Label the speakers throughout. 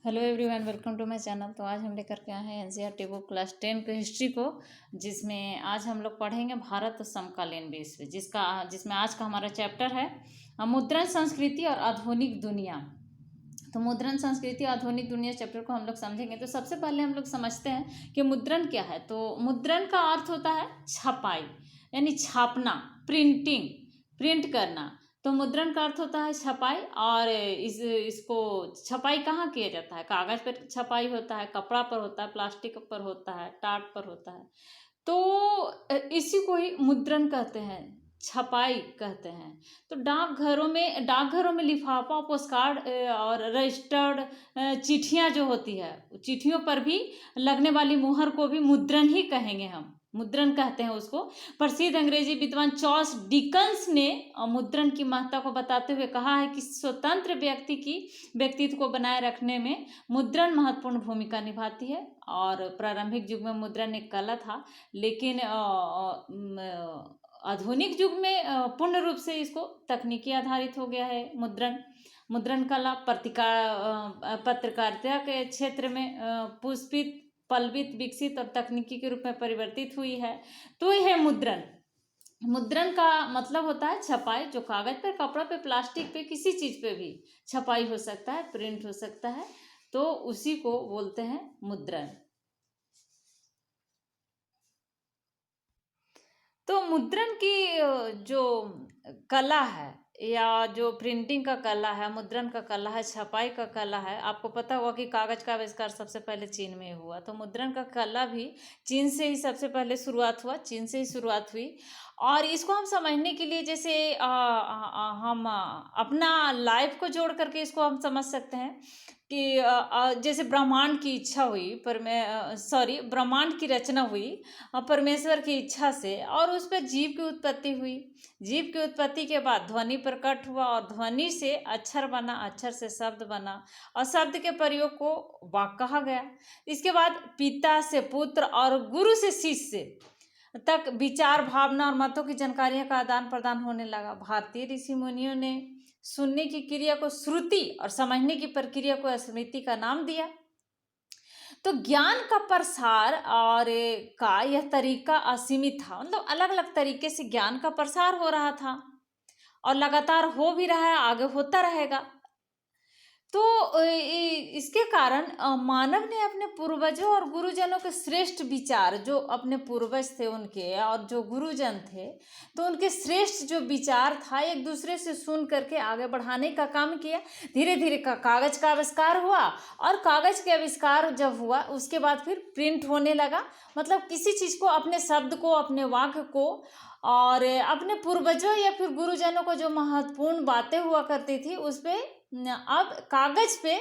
Speaker 1: Hello everyone, welcome to my channel. तो आज हम लेकर के आए हैं एनसीईआरटी बुक क्लास 10 की हिस्ट्री को, जिसमें आज हम लोग पढ़ेंगे भारत समकालीन विश्व, जिसमें आज का हमारा चैप्टर है मुद्रण संस्कृति और आधुनिक दुनिया। तो मुद्रण संस्कृति और आधुनिक दुनिया चैप्टर को हम लोग समझेंगे। तो सबसे पहले हम लोग समझते हैं कि मुद्रण क्या है। तो मुद्रण का अर्थ होता है छपाई, यानी छापना, प्रिंटिंग, प्रिंट करना। तो मुद्रण का अर्थ होता है छपाई। और इसको छपाई कहाँ किया जाता है? कागज पर छपाई होता है, कपड़ा पर होता है, प्लास्टिक पर होता है, टाट पर होता है। तो इसी को ही मुद्रण कहते हैं, छपाई कहते हैं। तो डाकघरों में लिफाफा, पोस्टकार्ड और रजिस्टर्ड चिट्ठियां जो होती है, चिट्ठियों पर भी लगने वाली मुहर को भी मुद्रण ही कहेंगे, हम मुद्रण कहते हैं उसको। प्रसिद्ध अंग्रेजी विद्वान चार्ल्स डिकन्स ने मुद्रण की महत्ता को बताते हुए कहा है कि स्वतंत्र व्यक्तित्व को बनाए रखने में मुद्रण महत्वपूर्ण भूमिका निभाती है। और प्रारंभिक युग में मुद्रण एक कला था, लेकिन आधुनिक युग में पूर्ण रूप से इसको तकनीकी आधारित हो गया है। मुद्रण कला पत्रकारिता के क्षेत्र में पुष्पित, पल्वित, विकसित और तकनीकी के रूप में परिवर्तित हुई है। तो यह है मुद्रण। मुद्रण का मतलब होता है छपाई, जो कागज पे, कपड़ा पे, प्लास्टिक पे, किसी चीज पे भी छपाई हो सकता है, प्रिंट हो सकता है। तो उसी को बोलते हैं मुद्रण। तो मुद्रण की जो कला है, या जो प्रिंटिंग का कला है, मुद्रण का कला है, छपाई का कला है। आपको पता होगा कि कागज का आविष्कार सबसे पहले चीन में हुआ। तो मुद्रण का कला भी चीन से ही सबसे पहले शुरुआत हुआ, चीन से ही शुरुआत हुई। और इसको हम समझने के लिए जैसे हम अपना लाइफ को जोड़ करके इसको हम समझ सकते हैं कि जैसे ब्रह्मांड की इच्छा हुई, ब्रह्मांड की रचना हुई परमेश्वर की इच्छा से, और उस पर जीव की उत्पत्ति हुई। जीव की उत्पत्ति के बाद ध्वनि प्रकट हुआ, और ध्वनि से अक्षर बना, अक्षर से शब्द बना, और शब्द के प्रयोग को वाक कहा गया। इसके बाद पिता से पुत्र और गुरु से शिष्य तक विचार, भावना और मतों की जानकारियों का आदान प्रदान होने लगा। भारतीय ऋषि मुनियों ने सुनने की क्रिया को श्रुति और समझने की प्रक्रिया को स्मृति का नाम दिया। तो ज्ञान का प्रसार और का यह तरीका असीमित था, मतलब अलग अलग तरीके से ज्ञान का प्रसार हो रहा था, और लगातार हो भी रहा है, आगे होता रहेगा। तो इसके कारण मानव ने अपने पूर्वजों और गुरुजनों के श्रेष्ठ विचार, जो अपने पूर्वज थे उनके और जो गुरुजन थे, तो उनके श्रेष्ठ जो विचार था, एक दूसरे से सुन करके आगे बढ़ाने का काम किया। धीरे धीरे कागज का आविष्कार हुआ, और कागज के आविष्कार जब हुआ उसके बाद फिर प्रिंट होने लगा। मतलब किसी चीज़ को, अपने शब्द को, अपने वाक्य को, और अपने पूर्वजों या फिर गुरुजनों को जो महत्वपूर्ण बातें हुआ करती थी, उस पर अब कागज पे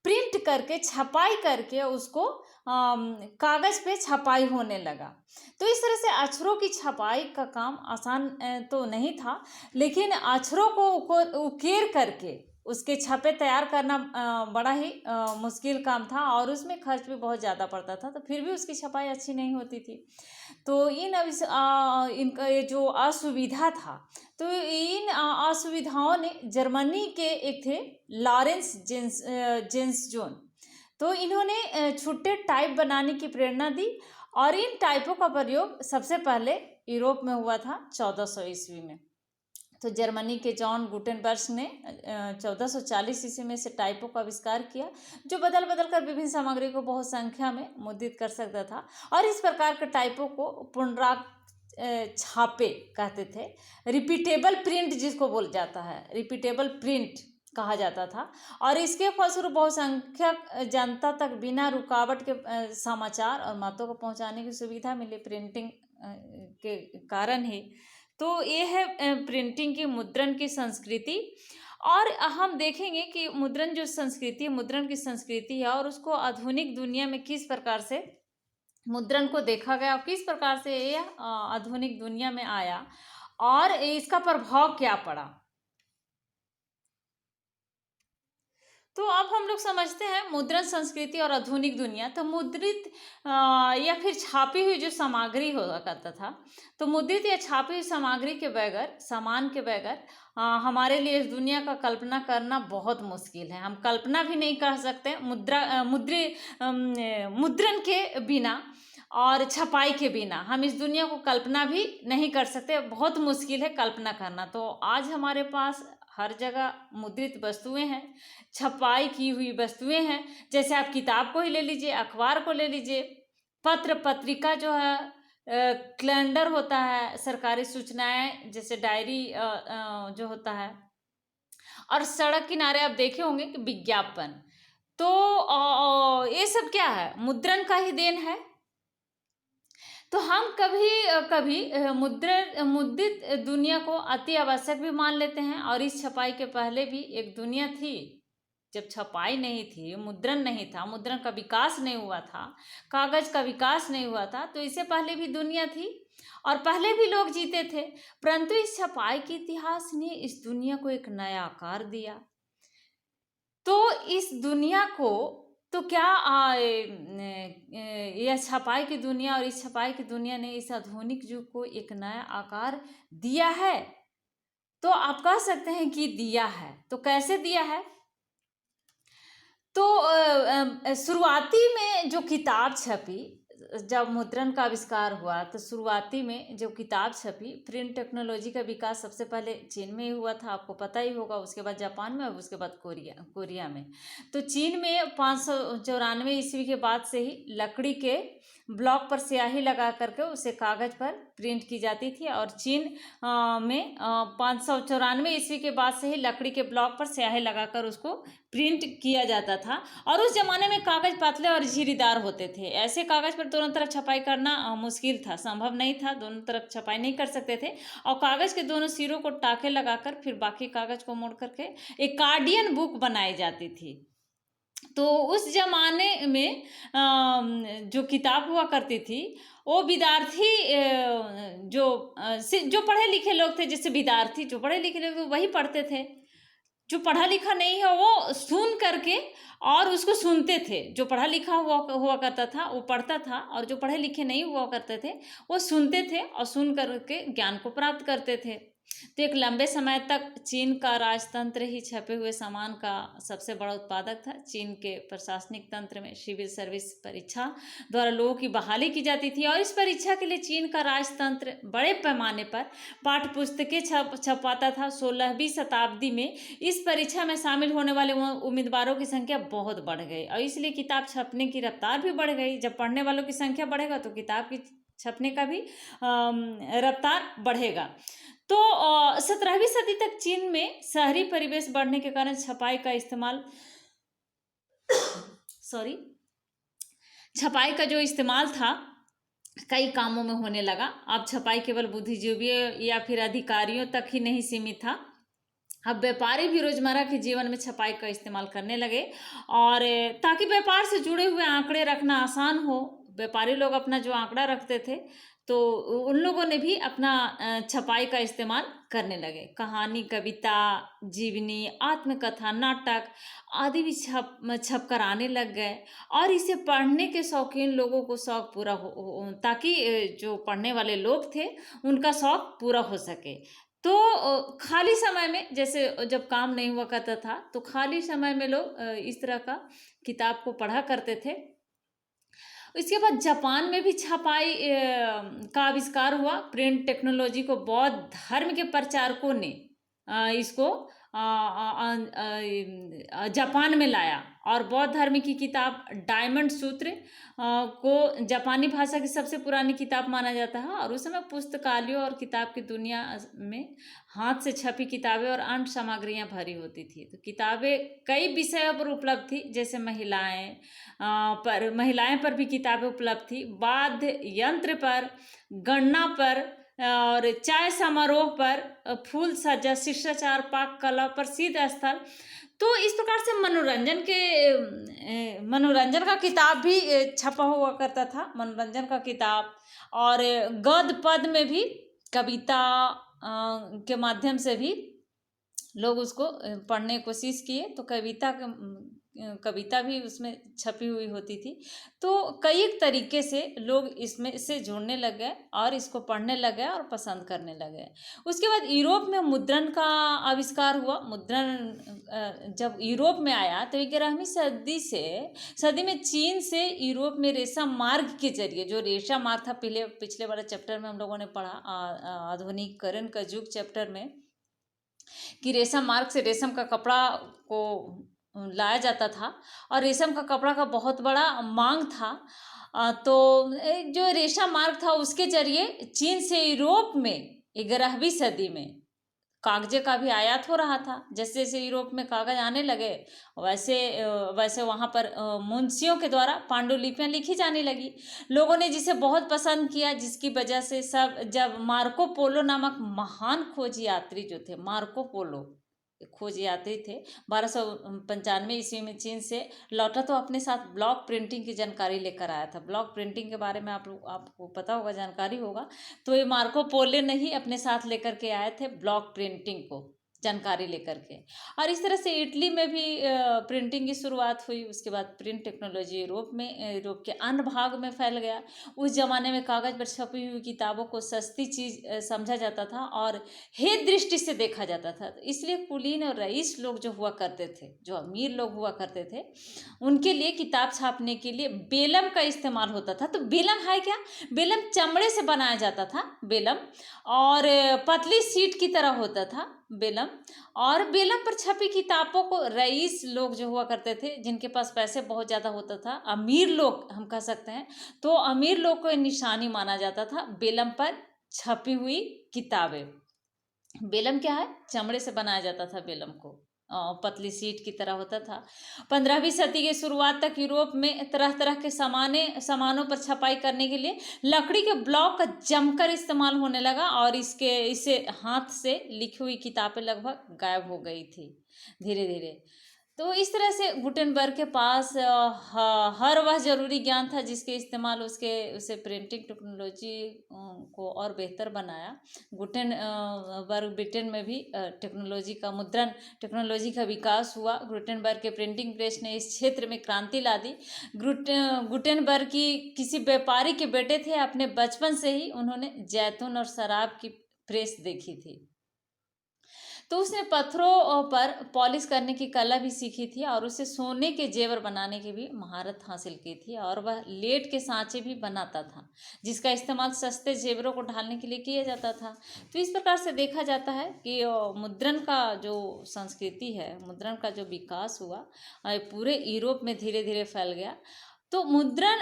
Speaker 1: प्रिंट करके, छपाई करके उसको कागज पे छपाई होने लगा। तो इस तरह से अक्षरों की छपाई का काम आसान तो नहीं था, लेकिन अक्षरों को उकेर करके उसके छपे तैयार करना बड़ा ही मुश्किल काम था, और उसमें खर्च भी बहुत ज़्यादा पड़ता था। तो फिर भी उसकी छपाई अच्छी नहीं होती थी। तो इनका ये जो असुविधा था, तो इन असुविधाओं ने जर्मनी के एक थे लॉरेंस जेन्स जोन, तो इन्होंने छुट्टे टाइप बनाने की प्रेरणा दी। और इन टाइपों का प्रयोग सबसे पहले यूरोप में हुआ था 1400 ईस्वी में। तो जर्मनी के जॉन गुटेनबर्ग ने 1440 ईस्वी में से टाइपों का आविष्कार किया, जो बदल बदल कर विभिन्न सामग्री को बहुत संख्या में मुद्रित कर सकता था। और इस प्रकार के टाइपों को छापे कहते थे। रिपीटेबल प्रिंट जिसको बोल जाता है, रिपीटेबल प्रिंट कहा जाता था। और इसके फलस्वरूप बहुसंख्यक जनता तक बिना रुकावट के समाचार और मतों को पहुंचाने की सुविधा मिली, प्रिंटिंग के कारण ही। तो ये है प्रिंटिंग की, मुद्रण की संस्कृति। और हम देखेंगे कि मुद्रण जो संस्कृति, मुद्रण की संस्कृति है, और उसको आधुनिक दुनिया में किस प्रकार से मुद्रण को देखा गया, और किस प्रकार से यह आधुनिक दुनिया में आया, और इसका प्रभाव क्या पड़ा। तो अब हम लोग समझते हैं मुद्रण संस्कृति और आधुनिक दुनिया। तो मुद्रित या फिर छापी हुई जो सामग्री हुआ करता था, तो मुद्रित या छापी हुई सामग्री के बगैर, सामान के बगैर हमारे लिए इस दुनिया का कल्पना करना बहुत मुश्किल है। हम कल्पना भी नहीं कर सकते मुद्रण के बिना और छपाई के बिना। हम इस दुनिया को कल्पना भी नहीं कर सकते, बहुत मुश्किल है कल्पना करना। तो आज हमारे पास हर जगह मुद्रित वस्तुएं हैं, छपाई की हुई वस्तुएं हैं। जैसे आप किताब को ही ले लीजिए, अखबार को ले लीजिए, पत्र पत्रिका जो है, कैलेंडर होता है, सरकारी सूचनाएं जैसे डायरी जो होता है, और सड़क किनारे आप देखे होंगे कि विज्ञापन। तो ये सब क्या है, मुद्रण का ही देन है। तो हम कभी कभी मुद्रित दुनिया को अति आवश्यक भी मान लेते हैं। और इस छपाई के पहले भी एक दुनिया थी जब छपाई नहीं थी, मुद्रण नहीं था, मुद्रण का विकास नहीं हुआ था, कागज का विकास नहीं हुआ था। तो इससे पहले भी दुनिया थी और पहले भी लोग जीते थे। परंतु इस छपाई के इतिहास ने इस दुनिया को एक नया आकार दिया। तो इस दुनिया को तो क्या यह छपाई की दुनिया और इस छपाई की दुनिया ने इस आधुनिक युग को एक नया आकार दिया है। तो आप कह सकते हैं कि दिया है। तो कैसे दिया है? तो शुरुआती में जो किताब छपी, जब मुद्रण का आविष्कार हुआ, तो शुरुआती में जो किताब छपी, प्रिंट टेक्नोलॉजी का विकास सबसे पहले चीन में ही हुआ था, आपको पता ही होगा। उसके बाद जापान में और उसके बाद कोरिया में। तो चीन में 594 ईस्वी के बाद से ही लकड़ी के ब्लॉक पर स्याही लगा करके उसे कागज पर प्रिंट की जाती थी। और चीन में 594 ईस्वी के बाद से ही लकड़ी के ब्लॉक पर स्याही लगाकर उसको प्रिंट किया जाता था। और उस जमाने में कागज पतले और झीरीदार होते थे। ऐसे कागज पर दोनों तरफ छपाई करना मुश्किल था, संभव नहीं था, दोनों तरफ छपाई नहीं कर सकते थे। और कागज के दोनों सिरों को टाके लगाकर फिर बाकी कागज को मोड़ करके एक कार्डियन बुक बनाई जाती थी। तो उस जमाने में जो किताब हुआ करती थी, वो विद्यार्थी जो पढ़े लिखे लोग थे, जैसे विद्यार्थी जो पढ़े लिखे लोग वही पढ़ते थे। जो पढ़ा लिखा नहीं है वो सुन करके और उसको सुनते थे। जो पढ़ा लिखा हुआ करता था वो पढ़ता था, और जो पढ़े लिखे नहीं हुआ करते थे वो सुनते थे और सुन करके ज्ञान को प्राप्त करते थे। तो एक लंबे समय तक चीन का राजतंत्र ही छपे हुए सामान का सबसे बड़ा उत्पादक था। चीन के प्रशासनिक तंत्र में सिविल सर्विस परीक्षा द्वारा लोगों की बहाली की जाती थी। और इस परीक्षा के लिए चीन का राजतंत्र बड़े पैमाने पर पाठ्य पुस्तकें छपाता था। 16वीं शताब्दी में इस परीक्षा में शामिल होने वाले उम्मीदवारों की संख्या बहुत बढ़ गई, और इसलिए किताब छपने की रफ्तार भी बढ़ गई। जब पढ़ने वालों की संख्या बढ़ेगा तो किताब की छपने का भी रफ्तार बढ़ेगा। तो 17वीं सदी तक चीन में शहरी परिवेश बढ़ने के कारण छपाई का इस्तेमाल छपाई का जो इस्तेमाल था कई कामों में होने लगा। अब छपाई केवल बुद्धिजीवियों या फिर अधिकारियों तक ही नहीं सीमित था। अब व्यापारी भी रोजमर्रा के जीवन में छपाई का इस्तेमाल करने लगे, और ताकि व्यापार से जुड़े हुए आंकड़े रखना आसान हो। व्यापारी लोग अपना जो आंकड़ा रखते थे, तो उन लोगों ने भी अपना छपाई का इस्तेमाल करने लगे। कहानी, कविता, जीवनी, आत्मकथा, नाटक आदि भी छप कर आने लग गए, और इसे पढ़ने के शौकीन लोगों को शौक पूरा हो, ताकि जो पढ़ने वाले लोग थे उनका शौक पूरा हो सके। तो खाली समय में, जैसे जब काम नहीं हुआ करता था, तो खाली समय में लोग इस तरह का किताब को पढ़ा करते थे। इसके बाद जापान में भी छपाई का आविष्कार हुआ। प्रिंट टेक्नोलॉजी को बौद्ध धर्म के प्रचारकों ने इसको जापान में लाया, और बौद्ध धर्म की किताब डायमंड सूत्र को जापानी भाषा की सबसे पुरानी किताब माना जाता है। और उस समय पुस्तकालयों और किताब की दुनिया में हाथ से छपी किताबें और अन्य सामग्रियां भरी होती थी। तो किताबें कई विषयों पर उपलब्ध थी, जैसे महिलाएं पर भी किताबें उपलब्ध थी, वाद्य यंत्र पर, गणना पर, और चाय समारोह पर, फूल सज्जा, शिष्टाचार, पाक कला, प्रसिद्ध स्थल। तो इस प्रकार से मनोरंजन का किताब भी छपा हुआ करता था, मनोरंजन का किताब। और गद्य पद में भी, कविता के माध्यम से भी लोग उसको पढ़ने की कोशिश किए, तो कविता भी उसमें छपी हुई होती थी। तो कई एक तरीके से लोग इसमें से जुड़ने लग गए और इसको पढ़ने लग गए और पसंद करने लगे। उसके बाद यूरोप में मुद्रण का आविष्कार हुआ। मुद्रण जब यूरोप में आया तो 11वीं सदी में चीन से यूरोप में रेशम मार्ग के जरिए, जो रेशम मार्ग था, पिछले वाले चैप्टर में हम लोगों ने पढ़ा, आधुनिकीकरण का युग चैप्टर में, कि रेशम मार्ग से रेशम का कपड़ा को लाया जाता था और रेशम का कपड़ा का बहुत बड़ा मांग था। तो जो रेशम मार्ग था उसके जरिए चीन से यूरोप में 11वीं सदी में कागजे का भी आयात हो रहा था। जैसे जैसे यूरोप में कागज आने लगे, वैसे वैसे वहाँ पर मुंशियों के द्वारा पांडुलिपियाँ लिखी जाने लगी। लोगों ने जिसे बहुत पसंद किया, जिसकी वजह से सब, जब मार्को पोलो नामक महान खोज यात्री जो थे, मार्को पोलो खोज यात्री थे, 1295 ईस्वी में चीन से लौटा, तो अपने साथ ब्लॉक प्रिंटिंग की जानकारी लेकर आया था। ब्लॉक प्रिंटिंग के बारे में आपको पता होगा, जानकारी होगा। तो ये मार्को पोलो ने ही अपने साथ लेकर के आए थे ब्लॉक प्रिंटिंग को, जानकारी लेकर के। और इस तरह से इटली में भी प्रिंटिंग की शुरुआत हुई। उसके बाद प्रिंट टेक्नोलॉजी यूरोप के अन्य भाग में फैल गया। उस जमाने में कागज़ पर छपी हुई किताबों को सस्ती चीज़ समझा जाता था और हेय दृष्टि से देखा जाता था। तो इसलिए कुलीन और रईस लोग जो हुआ करते थे, जो अमीर लोग हुआ करते थे, उनके लिए किताब छापने के लिए बेलम का इस्तेमाल होता था। तो बेलम है क्या? बेलम चमड़े से बनाया जाता था बेलम, और पतली सीट की तरह होता था बेलम। और बेलम पर छपी किताबों को रईस लोग जो हुआ करते थे, जिनके पास पैसे बहुत ज़्यादा होता था, अमीर लोग हम कह सकते हैं, तो अमीर लोग को निशानी माना जाता था बेलम पर छपी हुई किताबें। बेलम क्या है? चमड़े से बनाया जाता था बेलम को, पतली सीट की तरह होता था। 15वीं सदी के शुरुआत तक यूरोप में तरह तरह के सामानों पर छपाई करने के लिए लकड़ी के ब्लॉक का जमकर इस्तेमाल होने लगा और इसे हाथ से लिखी हुई किताबें लगभग गायब हो गई थी धीरे धीरे। तो इस तरह से गुटेनबर्ग के पास हर वह जरूरी ज्ञान था जिसके इस्तेमाल उसे प्रिंटिंग टेक्नोलॉजी को और बेहतर बनाया। गुटेनबर्ग ब्रिटेन में भी टेक्नोलॉजी का मुद्रण टेक्नोलॉजी का विकास हुआ। गुटेनबर्ग के प्रिंटिंग प्रेस ने इस क्षेत्र में क्रांति ला दी। गुटेनबर्ग की किसी व्यापारी के बेटे थे। अपने बचपन से ही उन्होंने जैतून और शराब की प्रेस देखी थी। तो उसने पत्थरों पर पॉलिश करने की कला भी सीखी थी और उसे सोने के जेवर बनाने की भी महारत हासिल की थी। और वह लेड के सांचे भी बनाता था, जिसका इस्तेमाल सस्ते जेवरों को ढालने के लिए किया जाता था। तो इस प्रकार से देखा जाता है कि मुद्रण का जो संस्कृति है, मुद्रण का जो विकास हुआ, पूरे यूरोप में धीरे धीरे फैल गया। तो मुद्रण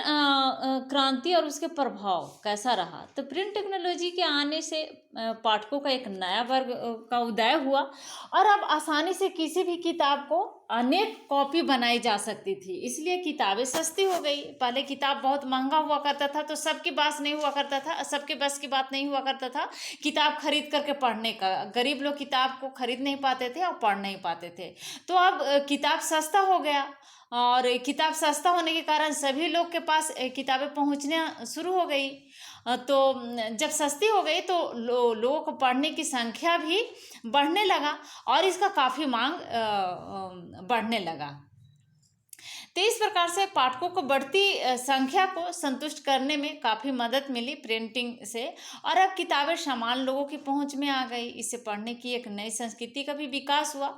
Speaker 1: क्रांति और उसके प्रभाव कैसा रहा? तो प्रिंट टेक्नोलॉजी के आने से पाठकों का एक नया वर्ग का उदय हुआ और अब आसानी से किसी भी किताब को अनेक कॉपी बनाई जा सकती थी, इसलिए किताबें सस्ती हो गई। पहले किताब बहुत महंगा हुआ करता था, तो सबके पास नहीं हुआ करता था, सबके बस की बात नहीं हुआ करता था किताब खरीद करके पढ़ने का। गरीब लोग किताब को खरीद नहीं पाते थे और पढ़ नहीं पाते थे। तो अब किताब सस्ता हो गया और किताब सस्ता होने के कारण सभी लोग के पास किताबें पहुंचना शुरू हो गई। तो जब सस्ती हो गई तो लोगों को पढ़ने की संख्या भी बढ़ने लगा और इसका काफ़ी मांग बढ़ने लगा। तो इस प्रकार से पाठकों को बढ़ती संख्या को संतुष्ट करने में काफ़ी मदद मिली प्रिंटिंग से। और अब किताबें समान लोगों की पहुंच में आ गई। इससे पढ़ने की एक नई संस्कृति का भी विकास हुआ।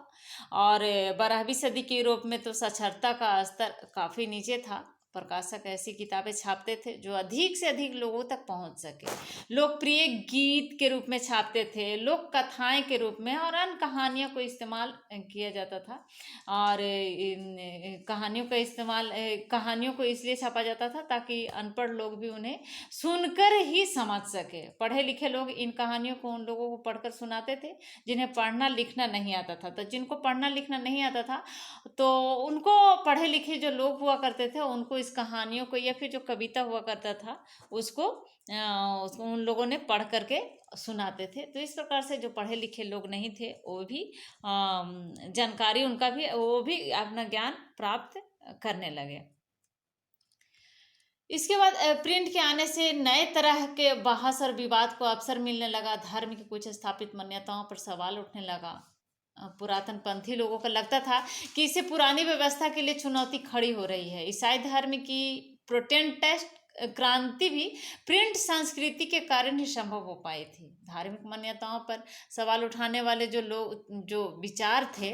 Speaker 1: और 12वीं सदी के यूरोप में तो साक्षरता का स्तर काफ़ी नीचे था। प्रकाशक ऐसी किताबें छापते थे जो अधिक से अधिक लोगों तक पहुंच सके। लोकप्रिय गीत के रूप में छापते थे, लोक कथाएं के रूप में, और अन्य कहानियों को इस्तेमाल किया जाता था। और कहानियों को इसलिए छापा जाता था ताकि अनपढ़ लोग भी उन्हें सुनकर ही समझ सके। पढ़े लिखे लोग इन कहानियों को उन लोगों को पढ़कर सुनाते थे जिन्हें पढ़ना लिखना नहीं आता था। तो जिनको पढ़ना लिखना नहीं आता था तो उनको पढ़े लिखे जो लोग हुआ करते थे उनको इस कहानियों को या फिर जो कविता हुआ करता था उसको उन लोगों ने पढ़ करके सुनाते थे। तो इस प्रकार से जो पढ़े लिखे लोग नहीं थे वो भी जानकारी उनका भी वो भी अपना ज्ञान प्राप्त करने लगे। इसके बाद प्रिंट के आने से नए तरह के बहस और विवाद को अवसर मिलने लगा। धर्म की कुछ स्थापित मान्यताओं पर सवाल उठने लगा। पुरातन पंथी लोगों को लगता था कि इससे पुरानी व्यवस्था के लिए चुनौती खड़ी हो रही है। ईसाई धर्म की प्रोटेस्टेंट क्रांति भी प्रिंट संस्कृति के कारण ही संभव हो पाई थी। धार्मिक मान्यताओं पर सवाल उठाने वाले जो विचार थे,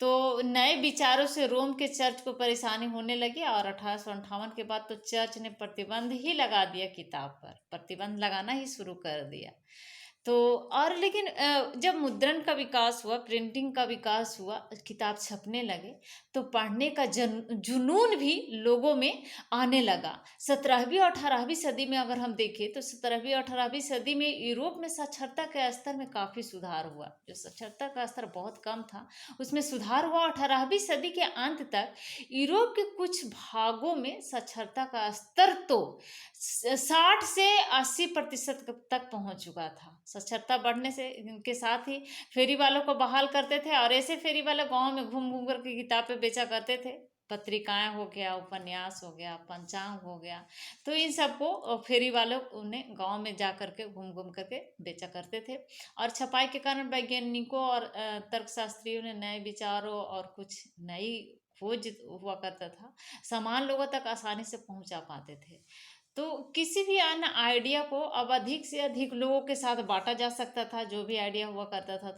Speaker 1: तो नए विचारों से रोम के चर्च को परेशानी होने लगी और 1858 के बाद तो चर्च ने प्रतिबंध ही लगा दिया, किताब पर प्रतिबंध लगाना ही शुरू कर दिया। तो और लेकिन जब मुद्रण का विकास हुआ, प्रिंटिंग का विकास हुआ, किताब छपने लगे, तो पढ़ने का जुनून भी लोगों में आने लगा। 17वीं और 18वीं सदी में अगर हम देखें तो 17वीं और 18वीं सदी में यूरोप में साक्षरता के स्तर में काफ़ी सुधार हुआ। जो साक्षरता का स्तर बहुत कम था उसमें सुधार हुआ। 18वीं सदी के अंत तक यूरोप के कुछ भागों में साक्षरता का स्तर तो 60 से 80% तक पहुंच चुका था। साक्षरता बढ़ने से के साथ ही फेरी वालों को बहाल करते थे और ऐसे फेरी वाले गांव में घूम घूम करके किताबें बेचा करते थे। पत्रिकाएं हो गया, उपन्यास हो गया, पंचांग हो गया, तो इन सबको फेरी वालों उन्हें गांव में जा करके घूम घूम करके बेचा करते थे। और छपाई के कारण वैज्ञानिकों और तर्कशास्त्रियों ने नए विचारों और कुछ नई खोज हुआ करता था, सामान लोगों तक आसानी से पहुंचा पाते थे। तो किसी भी अन्य आइडिया को अब अधिक से अधिक लोगों के साथ बांटा जा सकता था, जो भी आइडिया हुआ करता था।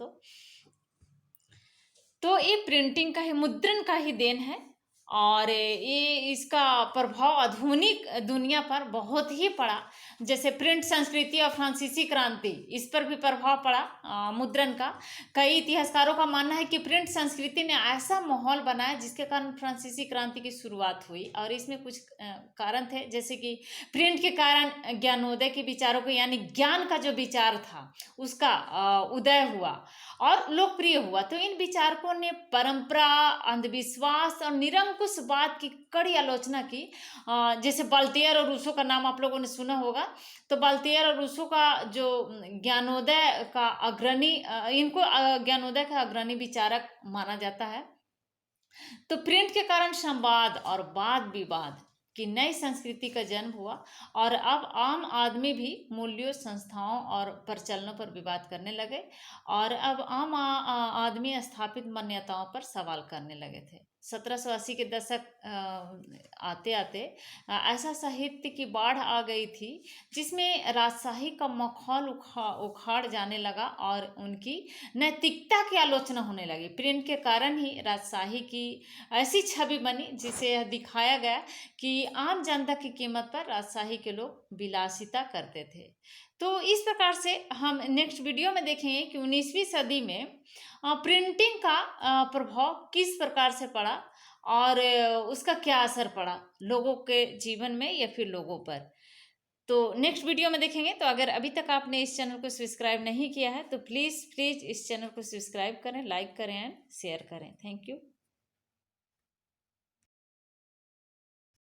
Speaker 1: तो ये प्रिंटिंग का ही, मुद्रण का ही देन है। और ये इसका प्रभाव आधुनिक दुनिया पर बहुत ही पड़ा। जैसे प्रिंट संस्कृति और फ्रांसीसी क्रांति, इस पर भी प्रभाव पड़ा मुद्रण का। कई इतिहासकारों का मानना है कि प्रिंट संस्कृति ने ऐसा माहौल बनाया जिसके कारण फ्रांसीसी क्रांति की शुरुआत हुई। और इसमें कुछ कारण थे, जैसे कि प्रिंट के कारण ज्ञानोदय के विचारों को, यानी ज्ञान का जो विचार था उसका उदय हुआ और लोकप्रिय हुआ। तो इन विचारकों ने परंपरा, अंधविश्वास और निरंकुशवाद की कड़ी आलोचना की। जैसे बाल्तियर और रूसो का नाम आप लोगों ने सुना होगा। तो बाल्तियर और रूसो का जो ज्ञानोदय का अग्रणी, इनको ज्ञानोदय का अग्रणी विचारक माना जाता है। तो प्रिंट के कारण संवाद और वाद विवाद की नई संस्कृति का जन्म हुआ और अब आम आदमी भी मूल्यों, संस्थाओं और प्रचलनों पर विवाद करने लगे। और अब आम आदमी स्थापित मान्यताओं पर सवाल करने लगे थे। 1780 के दशक आते आते ऐसा साहित्य की बाढ़ आ गई थी जिसमें राजशाही का मखौल उखाड़ जाने लगा और उनकी नैतिकता की आलोचना होने लगी। प्रिंट के कारण ही राजशाही की ऐसी छवि बनी जिसे यह दिखाया गया कि आम जनता की कीमत पर राजशाही के लोग विलासिता करते थे। तो इस प्रकार से हम नेक्स्ट वीडियो में देखेंगे कि 19वीं सदी में प्रिंटिंग का प्रभाव किस प्रकार से पड़ा और उसका क्या असर पड़ा लोगों के जीवन में या फिर लोगों पर। तो नेक्स्ट वीडियो में देखेंगे। तो अगर अभी तक आपने इस चैनल को सब्सक्राइब नहीं किया है तो प्लीज़ इस चैनल को सब्सक्राइब करें, लाइक करें एंड शेयर करें। Thank you.